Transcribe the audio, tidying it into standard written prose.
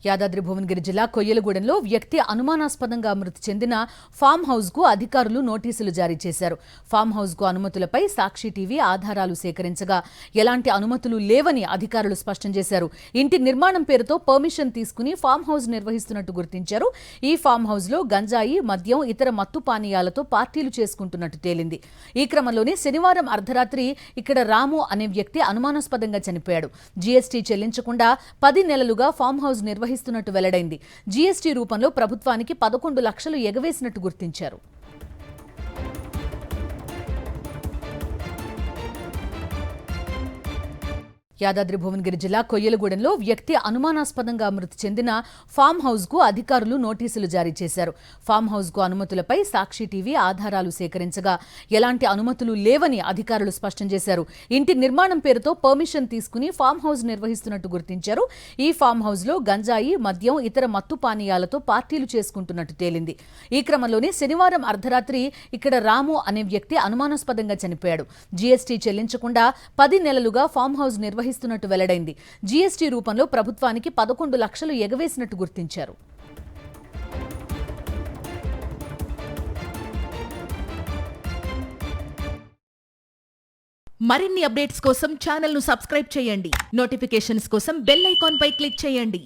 యాదాద్రి భువనగిరి జిల్లా కొయ్యలగూడెంలో వ్యక్తి అనుమానాస్పదంగా మృతి చెందిన ఫామ్ హౌస్ కు అధికారులు నోటీసులు జారీ చేశారు. ఫామ్ హౌస్ కు అనుమతులపై సాక్షి టీవీ ఆధారాలు సేకరించగా ఎలాంటి అనుమతులు లేవని అధికారులు స్పష్టం చేశారు. ఇంటి నిర్మాణం పేరుతో పర్మిషన్ తీసుకుని ఫామ్ హౌస్ నిర్వహిస్తున్నట్టు గుర్తించారు. ఈ ఫామ్ హౌస్ లో గంజాయి, మద్యం, ఇతర మత్తు పానీయాలతో పార్టీలు చేసుకుంటున్నట్టు తేలింది. ఈ క్రమంలోనే శనివారం అర్ధరాత్రి ఇక్కడ రాము అనే వ్యక్తి అనుమానాస్పదంగా చనిపోయాడు. జీఎస్టీ చెల్లించకుండా 10 నెలలుగా ఫామ్ హౌస్ నిర్వహిస్తున్నట్టు వెల్లడైంది. జీఎస్టీ రూపంలో ప్రభుత్వానికి 11 లక్షలు ఎగవేసినట్టు గుర్తించారు. యాదాద్రి భువనగిరి జిల్లా కొయ్యలగూడెంలో వ్యక్తి అనుమానాస్పదంగా మృతి చెందిన ఫామ్ హౌస్ కు అధికారులు నోటీసులు జారీ చేశారు. ఫామ్ హౌస్ కు అనుమతులపై సాక్షి టీవీ ఆధారాలు సేకరించగా ఎలాంటి అనుమతులు లేవని అధికారులు స్పష్టం చేశారు. ఇంటి నిర్మాణం పేరుతో పర్మిషన్ తీసుకుని ఫామ్ హౌస్ నిర్వహిస్తున్నట్టు గుర్తించారు. ఈ ఫామ్ హౌస్ లో గంజాయి, మద్యం, ఇతర మత్తు పానీయాలతో పార్టీలు చేసుకుంటున్నట్టు తేలింది. ఈ క్రమంలోనే శనివారం అర్ధరాత్రి ఇక్కడ రాము అనే వ్యక్తి అనుమానాస్పదంగా చనిపోయాడు. జీఎస్టీ చెల్లించకుండా 10 నెలలుగా ఫామ్ హౌస్ నిర్వహిస్తున్నట్టు వెల్లడైంది. జీఎస్టీ రూపంలో ప్రభుత్వానికి 11 లక్షలు ఎగవేసినట్టు గుర్తించారు. మరిన్ని అప్డేట్స్ కోసం ఛానల్ ను సబ్స్క్రైబ్ చేయండి. నోటిఫికేషన్స్ కోసం బెల్ ఐకాన్ పై క్లిక్ చేయండి.